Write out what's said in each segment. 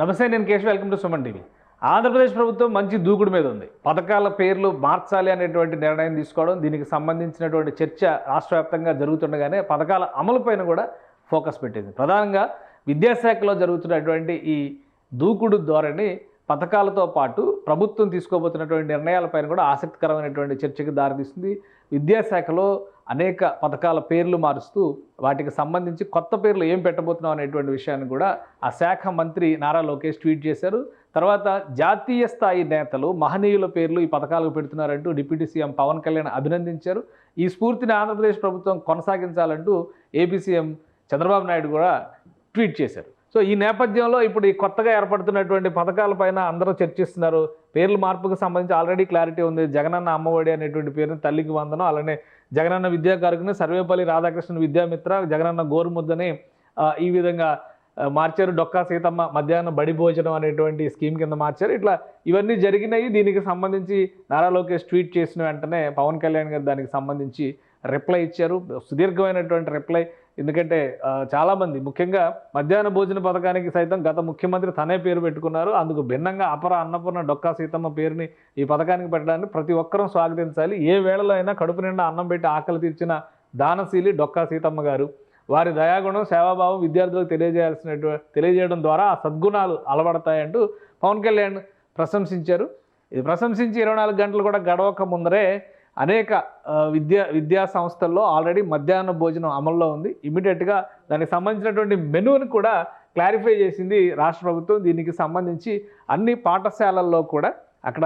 నమస్తే, నేను Keshav. Welcome to Suman TV. Andhra Pradesh ప్రభుత్వం మంచి దూకుడు మీద ఉంది. పథకాల పేర్లు మార్చాలి అనేటువంటి నిర్ణయం తీసుకోవడం, దీనికి సంబంధించినటువంటి చర్చ రాష్ట్ర వ్యాప్తంగా జరుగుతుండగానే పథకాల అమలుపైన కూడా ఫోకస్ పెట్టింది. ప్రధానంగా విద్యాశాఖలో జరుగుతున్నటువంటి ఈ దూకుడు ధోరణి పథకాలతో పాటు ప్రభుత్వం తీసుకోబోతున్నటువంటి నిర్ణయాలపైన కూడా ఆసక్తికరమైనటువంటి చర్చకు దారితీస్తుంది. విద్యాశాఖలో అనేక పథకాల పేర్లు మారుస్తూ వాటికి సంబంధించి కొత్త పేర్లు ఏం పెట్టబోతున్నాం అనేటువంటి విషయాన్ని కూడా ఆ శాఖ మంత్రి నారా లోకేష్ ట్వీట్ చేశారు. తర్వాత జాతీయ స్థాయి నేతలు, మహనీయుల పేర్లు ఈ పథకాలకు పెడుతున్నారంటూ డిప్యూటీ సీఎం పవన్ కళ్యాణ్ అభినందించారు. ఈ స్ఫూర్తిని ఆంధ్రప్రదేశ్ ప్రభుత్వం కొనసాగించాలంటూ ఏపీ సీఎం చంద్రబాబు నాయుడు కూడా ట్వీట్ చేశారు. సో ఈ నేపథ్యంలో ఇప్పుడు ఈ కొత్తగా ఏర్పడుతున్నటువంటి పథకాలపైన అందరూ చర్చిస్తున్నారు. పేర్ల మార్పుకు సంబంధించి ఆల్రెడీ క్లారిటీ ఉంది. జగనన్న అమ్మఒడి అనేటువంటి పేరుని తల్లికి వందనం, అలానే జగనన్న విద్యా కారకుని సర్వేపల్లి రాధాకృష్ణ విద్యామిత్ర, జగనన్న గోరుముద్దని ఈ విధంగా మార్చారు. డొక్కా సీతమ్మ మధ్యాహ్నం బడి భోజనం అనేటువంటి స్కీమ్ కింద మార్చారు. ఇట్లా ఇవన్నీ జరిగినాయి. దీనికి సంబంధించి నారా లోకేష్ ట్వీట్ చేసిన వెంటనే పవన్ కళ్యాణ్ గారు దానికి సంబంధించి రిప్లై ఇచ్చారు. సుదీర్ఘమైనటువంటి రిప్లై. ఎందుకంటే చాలామంది, ముఖ్యంగా మధ్యాహ్న భోజన పథకానికి సైతం గత ముఖ్యమంత్రి తనే పేరు పెట్టుకున్నారు. అందుకు భిన్నంగా అపర అన్నపూర్ణ డొక్కా సీతమ్మ పేరుని ఈ పథకానికి పెట్టడాన్ని ప్రతి ఒక్కరూ స్వాగతించాలి. ఏ వేళలో అయినా కడుపు నిండా అన్నం పెట్టి ఆకలి తీర్చిన దానశీలి డొక్కా సీతమ్మ గారు. వారి దయాగుణం, సేవాభావం విద్యార్థులకు తెలియజేయడం ద్వారా ఆ సద్గుణాలు అలవడతాయంటూ పవన్ కళ్యాణ్ ప్రశంసించారు. ఇది ప్రశంసించి 24 గంటలు కూడా గడవక ముందరే అనేక విద్యా సంస్థల్లో ఆల్రెడీ మధ్యాహ్న భోజనం అమల్లో ఉంది. ఇమీడియట్గా దానికి సంబంధించినటువంటి మెనూని కూడా క్లారిఫై చేసింది రాష్ట్ర ప్రభుత్వం. దీనికి సంబంధించి అన్ని పాఠశాలల్లో కూడా అక్కడ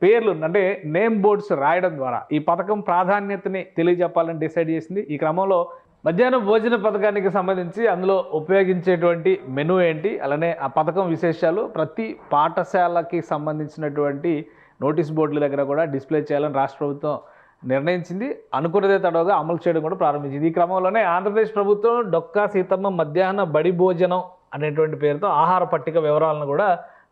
పేర్లు, అంటే నేమ్ బోర్డ్స్ రాయడం ద్వారా ఈ పథకం ప్రాధాన్యతని తెలియజెప్పాలని డిసైడ్ చేసింది. ఈ క్రమంలో మధ్యాహ్న భోజన పథకానికి సంబంధించి అందులో ఉపయోగించేటువంటి మెనూ ఏంటి, అలానే ఆ పథకం విశేషాలు ప్రతి పాఠశాలకి సంబంధించినటువంటి నోటీస్ బోర్డుల దగ్గర కూడా డిస్ప్లే చేయాలని రాష్ట్ర ప్రభుత్వం నిర్ణయించింది. అనుకున్నదే తడవగా అమలు చేయడం కూడా ప్రారంభించింది. ఈ క్రమంలోనే ఆంధ్రప్రదేశ్ ప్రభుత్వం డొక్కా సీతమ్మ మధ్యాహ్న బడి భోజనం అనేటువంటి పేరుతో ఆహార పట్టిక వివరాలను కూడా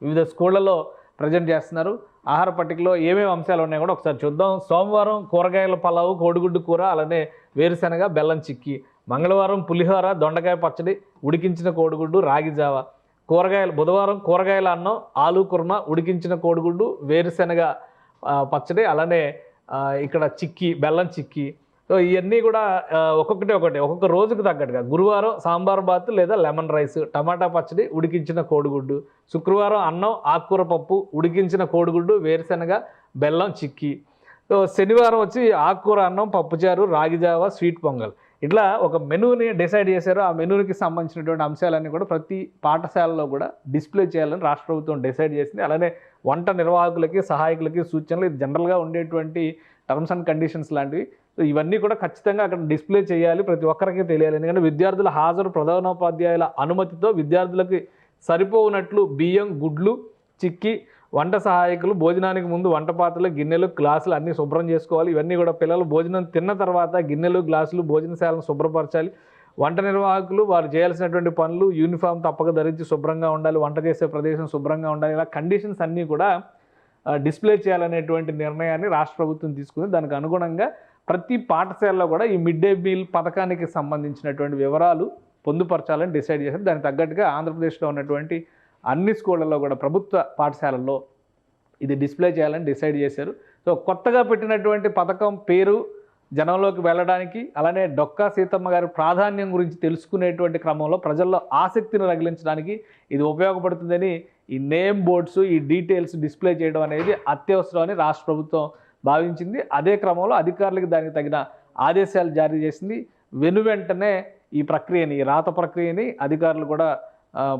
వివిధ స్కూళ్లలో ప్రజెంట్ చేస్తున్నారు. ఆహార పట్టికలో ఏమేమి అంశాలు ఉన్నాయో కూడా ఒకసారి చూద్దాం. సోమవారం కూరగాయల పలావు, కోడిగుడ్డు కూర, అలానే వేరుశనగ బెల్లం చిక్కీ. మంగళవారం పులిహోర, దొండకాయ పచ్చడి, ఉడికించిన కోడిగుడ్డు, రాగి జావ. బుధవారం కూరగాయల అన్నం, ఆలు కుర్మా, ఉడికించిన కోడిగుడ్డు, వేరుశనగ పచ్చడి, అలానే ఇక్కడ చిక్కీ, బెల్లం చిక్కీ. సో ఇవన్నీ కూడా ఒక్కొక్క రోజుకు తగ్గట్టుగా. గురువారం సాంబార్ బాత్ లేదా లెమన్ రైస్, టమాటా పచ్చడి, ఉడికించిన కోడిగుడ్డు. శుక్రవారం అన్నం, ఆకుకూర పప్పు, ఉడికించిన కోడిగుడ్డు, వేరుశనగ బెల్లం చిక్కీ. సో శనివారం వచ్చి ఆకుకూర అన్నం, పప్పుచారు, రాగిజావ, స్వీట్ పొంగల్. ఇట్లా ఒక మెనూని డిసైడ్ చేశారు. ఆ మెనూకి సంబంధించినటువంటి అంశాలన్నీ కూడా ప్రతి పాఠశాలలో కూడా డిస్ప్లే చేయాలని రాష్ట్ర ప్రభుత్వం డిసైడ్ చేసింది. అలానే వంట నిర్వాహకులకి, సహాయకులకి సూచనలు, ఇది జనరల్గా ఉండేటువంటి టర్మ్స్ అండ్ కండిషన్స్ లాంటివి. సో ఇవన్నీ కూడా ఖచ్చితంగా అక్కడ డిస్ప్లే చేయాలి, ప్రతి ఒక్కరికి తెలియాలి. ఎందుకంటే విద్యార్థుల హాజరు ప్రధానోపాధ్యాయుల అనుమతితో విద్యార్థులకి సరిపోవునట్లు బియ్యం, గుడ్లు, చిక్కీ, వంట సహాయకులు భోజనానికి ముందు వంట పాత్రలు, గిన్నెలు, గ్లాసులు అన్నీ శుభ్రం చేసుకోవాలి. ఇవన్నీ కూడా పిల్లలు భోజనం తిన్న తర్వాత గిన్నెలు, గ్లాసులు, భోజనశాలను శుభ్రపరచాలి. వంట నిర్వాహకులు వారు చేయాల్సినటువంటి పనులు, యూనిఫామ్ తప్పక ధరించి శుభ్రంగా ఉండాలి. వంట చేసే ప్రదేశం శుభ్రంగా ఉండాలి. ఇలా కండిషన్స్ అన్నీ కూడా డిస్ప్లే చేయాలనేటువంటి నిర్ణయాన్ని రాష్ట్ర ప్రభుత్వం తీసుకుంది. దానికి అనుగుణంగా ప్రతి పాఠశాలలో కూడా ఈ మిడ్ డే మీల్ పథకానికి సంబంధించినటువంటి వివరాలు పొందుపరచాలని డిసైడ్ చేశారు. దానికి తగ్గట్టుగా ఆంధ్రప్రదేశ్లో ఉన్నటువంటి అన్ని స్కూళ్ళల్లో కూడా, ప్రభుత్వ పాఠశాలల్లో ఇది డిస్ప్లే చేయాలని డిసైడ్ చేశారు. సో కొత్తగా పెట్టినటువంటి పథకం పేరు జనంలోకి వెళ్ళడానికి, అలానే డొక్కా సీతమ్మ గారి ప్రాధాన్యం గురించి తెలుసుకునేటువంటి క్రమంలో ప్రజల్లో ఆసక్తిని రగిలించడానికి ఇది ఉపయోగపడుతుందని ఈ నేమ్ బోర్డ్స్, ఈ డీటెయిల్స్ డిస్ప్లే చేయడం అనేది అత్యవసరమని రాష్ట్ర ప్రభుత్వం భావించింది. అదే క్రమంలో అధికారులకు దానికి తగిన ఆదేశాలు జారీ చేసింది. వెంటనే ఈ ప్రక్రియని, ఈ రాత ప్రక్రియని అధికారులు కూడా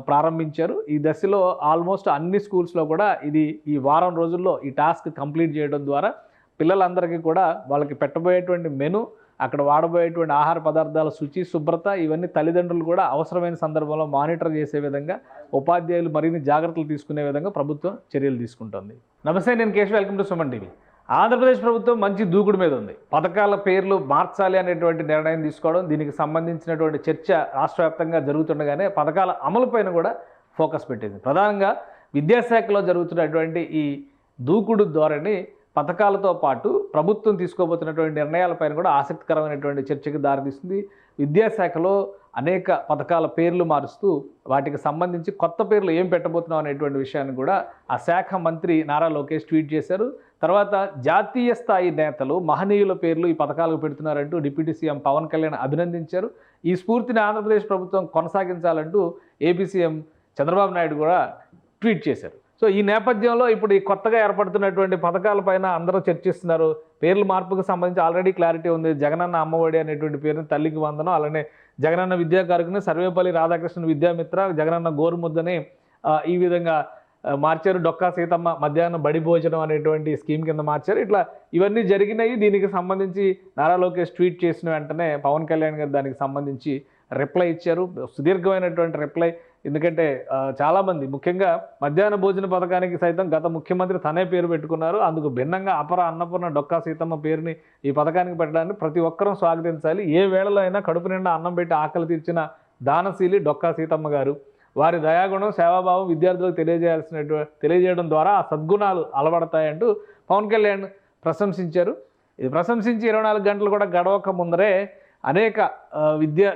ప్రారంభించారు. ఈ దశలో ఆల్మోస్ట్ అన్ని స్కూల్స్లో కూడా ఈ వారం రోజుల్లో ఈ టాస్క్ కంప్లీట్ చేయడం ద్వారా పిల్లలందరికీ కూడా వాళ్ళకి పెట్టబోయేటువంటి మెను, అక్కడ వాడబోయేటువంటి ఆహార పదార్థాల శుచి, శుభ్రత, ఇవన్నీ తల్లిదండ్రులు కూడా అవసరమైన సందర్భంలో మానిటర్ చేసే విధంగా, ఉపాధ్యాయులు మరిన్ని జాగ్రత్తలు తీసుకునే విధంగా ప్రభుత్వం చర్యలు తీసుకుంటుంది. నమస్తే, నేను Keshav. Welcome to Suman TV. Andhra Pradesh ప్రభుత్వం మంచి దూకుడు మీద ఉంది. పథకాల పేర్లు మార్చాలి అనేటువంటి నిర్ణయం తీసుకోవడం, దీనికి సంబంధించినటువంటి చర్చ రాష్ట్ర వ్యాప్తంగా జరుగుతుండగానే పథకాల అమలుపైన కూడా ఫోకస్ పెట్టింది. ప్రధానంగా విద్యాశాఖలో జరుగుతున్నటువంటి ఈ దూకుడు ధోరణి పథకాలతో పాటు ప్రభుత్వం తీసుకోబోతున్నటువంటి నిర్ణయాలపైన కూడా ఆసక్తికరమైనటువంటి చర్చకు దారితీస్తుంది. విద్యాశాఖలో అనేక పథకాల పేర్లు మారుస్తూ వాటికి సంబంధించి కొత్త పేర్లు ఏం పెట్టబోతున్నాం అనేటువంటి విషయాన్ని కూడా ఆ శాఖ మంత్రి నారా లోకేష్ ట్వీట్ చేశారు. తర్వాత జాతీయ స్థాయి నేతలు మహనీయుల పేర్లు ఈ పథకాలకు పెడుతున్నారంటూ డిప్యూటీ సీఎం పవన్ కళ్యాణ్ అభినందించారు. ఈ స్ఫూర్తిని ఆంధ్రప్రదేశ్ ప్రభుత్వం కొనసాగించాలంటూ ఏపీ సీఎం చంద్రబాబు నాయుడు కూడా ట్వీట్ చేశారు. సో ఈ నేపథ్యంలో ఇప్పుడు ఈ కొత్తగా ఏర్పడుతున్నటువంటి పథకాలపైన అందరూ చర్చిస్తున్నారు. పేర్ల మార్పుకు సంబంధించి ఆల్రెడీ క్లారిటీ ఉంది. జగనన్న అమ్మఒడి అనేటువంటి పేరుని తల్లికి వందనం, అలానే జగనన్న విద్యా కారకుని సర్వేపల్లి రాధాకృష్ణ విద్యామిత్ర, జగనన్న గోరుముద్దని ఈ విధంగా మార్చారు. డొక్కా సీతమ్మ మధ్యాహ్నం బడి భోజనం అనేటువంటి స్కీమ్ కింద మార్చారు. ఇట్లా ఇవన్నీ జరిగినాయి. దీనికి సంబంధించి నారా లోకేష్ ట్వీట్ చేసిన వెంటనే పవన్ కళ్యాణ్ గారు దానికి సంబంధించి రిప్లై ఇచ్చారు. సుదీర్ఘమైనటువంటి రిప్లై. ఎందుకంటే చాలామంది ముఖ్యంగా మధ్యాహ్న భోజన పథకానికి సైతం గత ముఖ్యమంత్రి తనే పేరు పెట్టుకున్నారు. అందుకు భిన్నంగా అపర అన్నపూర్ణ డొక్కా సీతమ్మ పేరుని ఈ పథకానికి పెట్టడాన్ని ప్రతి ఒక్కరూ స్వాగతించాలి. ఏ వేళలో అయినా కడుపు నిండా అన్నం పెట్టి ఆకలి తీర్చిన దానశీలి డొక్కా సీతమ్మ గారు. వారి దయాగుణం, సేవాభావం విద్యార్థులకు తెలియజేయడం ద్వారా ఆ సద్గుణాలు అలవడతాయంటూ పవన్ కళ్యాణ్ ప్రశంసించారు. ఇది ప్రశంసించి 24 గంటలు కూడా గడవక ముందరే అనేక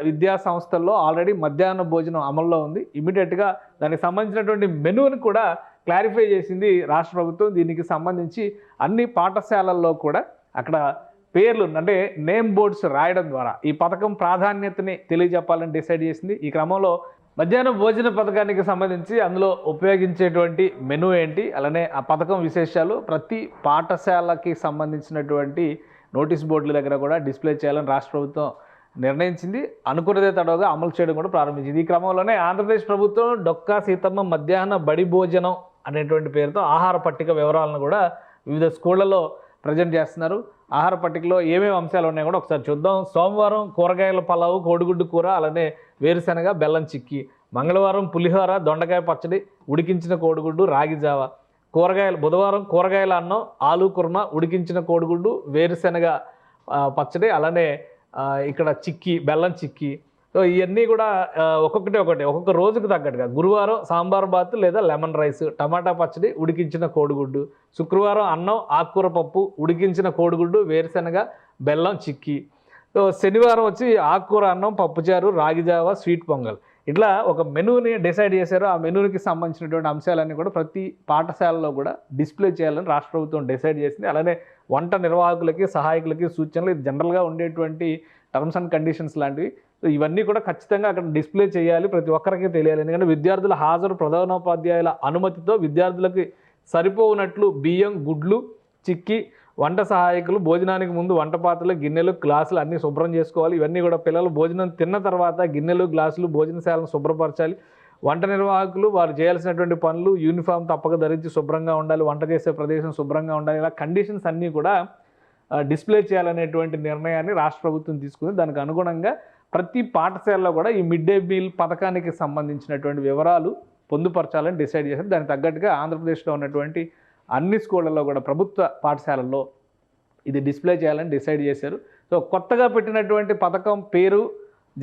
విద్యా సంస్థల్లో ఆల్రెడీ మధ్యాహ్న భోజనం అమల్లో ఉంది. ఇమీడియట్గా దానికి సంబంధించినటువంటి మెనూని కూడా క్లారిఫై చేసింది రాష్ట్ర ప్రభుత్వం. దీనికి సంబంధించి అన్ని పాఠశాలల్లో కూడా అక్కడ పేర్లు అంటే నేమ్ బోర్డ్స్ రాయడం ద్వారా ఈ పథకం ప్రాధాన్యతని తెలియజెప్పాలని డిసైడ్ చేసింది. ఈ క్రమంలో మధ్యాహ్న భోజన పథకానికి సంబంధించి అందులో ఉపయోగించేటువంటి మెనూ ఏంటి, అలానే ఆ పథకం విశేషాలు ప్రతి పాఠశాలకి సంబంధించినటువంటి నోటీస్ బోర్డుల దగ్గర కూడా డిస్ప్లే చేయాలని రాష్ట్ర ప్రభుత్వం నిర్ణయించింది. అనుకున్నదే తడవుగా అమలు చేయడం కూడా ప్రారంభించింది. ఈ క్రమంలోనే ఆంధ్రప్రదేశ్ ప్రభుత్వం డొక్కా సీతమ్మ మధ్యాహ్న బడి భోజనం అనేటువంటి పేరుతో ఆహార పట్టిక వివరాలను కూడా వివిధ స్కూళ్లలో ప్రజెంట్ చేస్తున్నారు. ఆహార పట్టికలో ఏమేమి అంశాలు ఉన్నాయో కూడా ఒకసారి చూద్దాం. సోమవారం కూరగాయల పలావు, కోడిగుడ్డు కూర, అలానే వేరుశనగ బెల్లం చిక్కి. మంగళవారం పులిహోర, దొండకాయ పచ్చడి, ఉడికించిన కోడిగుడ్డు, రాగి జావ. బుధవారం కూరగాయల అన్నం, ఆలు కుర్మా, ఉడికించిన కోడిగుడ్డు, వేరుశనగ పచ్చడి, అలానే ఇక్కడ చిక్కి, బెల్లం చిక్కి. సో ఇవన్నీ కూడా ఒక్కొక్క రోజుకు తగ్గట్టుగా. గురువారం సాంబార్ బాత్ లేదా లెమన్ రైస్, టమాటా పచ్చడి, ఉడికించిన కోడిగుడ్డు. శుక్రవారం అన్నం, ఆకుకూర పప్పు, ఉడికించిన కోడిగుడ్డు, వేరుశనగ బెల్లం చిక్కి. సో శనివారం వచ్చి ఆకుకూర అన్నం, పప్పుచారు, రాగిజావ, స్వీట్ పొంగల్. ఇట్లా ఒక మెనూని డిసైడ్ చేశారు. ఆ మెనూకి సంబంధించినటువంటి అంశాలన్నీ కూడా ప్రతి పాఠశాలలో కూడా డిస్ప్లే చేయాలని రాష్ట్ర ప్రభుత్వం డిసైడ్ చేసింది. అలానే వంట నిర్వాహకులకి, సహాయకులకి సూచనలు, ఇది జనరల్గా ఉండేటువంటి టర్మ్స్ అండ్ కండిషన్స్ లాంటివి. సో ఇవన్నీ కూడా ఖచ్చితంగా అక్కడ డిస్ప్లే చేయాలి, ప్రతి ఒక్కరికి తెలియాలి. ఎందుకంటే విద్యార్థుల హాజరు ప్రధానోపాధ్యాయుల అనుమతితో విద్యార్థులకి సరిపోనట్లు బియ్యం, గుడ్లు చిక్కి, వంట సహాయకులు భోజనానికి ముందు వంట పాత్రలు, గిన్నెలు, గ్లాసులు అన్నీ శుభ్రం చేసుకోవాలి. ఇవన్నీ కూడా పిల్లలు భోజనం తిన్న తర్వాత గిన్నెలు, గ్లాసులు, భోజనశాలను శుభ్రపరచాలి. వంట నిర్వాహకులు వారు చేయాల్సినటువంటి పనులు, యూనిఫామ్ తప్పక ధరించి శుభ్రంగా ఉండాలి, వంట చేసే ప్రదేశం శుభ్రంగా ఉండాలి. ఇలా కండిషన్స్ అన్నీ కూడా డిస్ప్లే చేయాలనేటువంటి నిర్ణయాన్ని రాష్ట్ర ప్రభుత్వం తీసుకుంది. దానికి అనుగుణంగా ప్రతి పాఠశాలలో కూడా ఈ మిడ్ డే మీల్ పథకానికి సంబంధించినటువంటి వివరాలు పొందుపరచాలని డిసైడ్ చేశారు. దానికి తగ్గట్టుగా ఆంధ్రప్రదేశ్లో ఉన్నటువంటి అన్ని స్కూళ్ళల్లో కూడా ప్రభుత్వ పాఠశాలల్లో ఇది డిస్ప్లే చేయాలని డిసైడ్ చేశారు. సో కొత్తగా పెట్టినటువంటి పథకం పేరు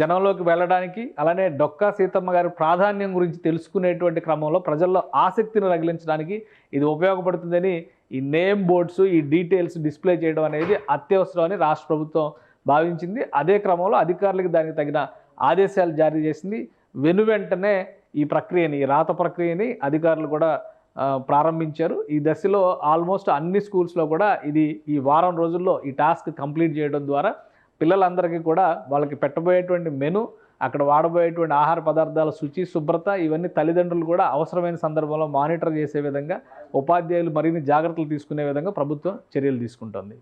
జనంలోకి వెళ్ళడానికి, అలానే డొక్కా సీతమ్మ గారి ప్రాధాన్యం గురించి తెలుసుకునేటువంటి క్రమంలో ప్రజల్లో ఆసక్తిని రగిలించడానికి ఇది ఉపయోగపడుతుందని ఈ నేమ్ బోర్డ్స్, ఈ డీటెయిల్స్ డిస్ప్లే చేయడం అనేది అత్యవసరమని రాష్ట్ర ప్రభుత్వం భావించింది. అదే క్రమంలో అధికారులకు దానికి తగిన ఆదేశాలు జారీ చేసింది. వెంటనే ఈ ప్రక్రియని, ఈ రాత ప్రక్రియని అధికారులు కూడా ప్రారంభించారు. ఈ దశలో ఆల్మోస్ట్ అన్ని స్కూల్స్లో కూడా ఈ వారం రోజుల్లో ఈ టాస్క్ కంప్లీట్ చేయడం ద్వారా పిల్లలందరికీ కూడా వాళ్ళకి పెట్టబోయేటువంటి మెను, అక్కడ వాడబోయేటువంటి ఆహార పదార్థాల శుచి, శుభ్రత ఇవన్నీ తల్లిదండ్రులు కూడా అవసరమైన సందర్భంలో మానిటర్ చేసే విధంగా, ఉపాధ్యాయులు మరిన్ని జాగ్రత్తలు తీసుకునే విధంగా ప్రభుత్వం చర్యలు తీసుకుంటుంది.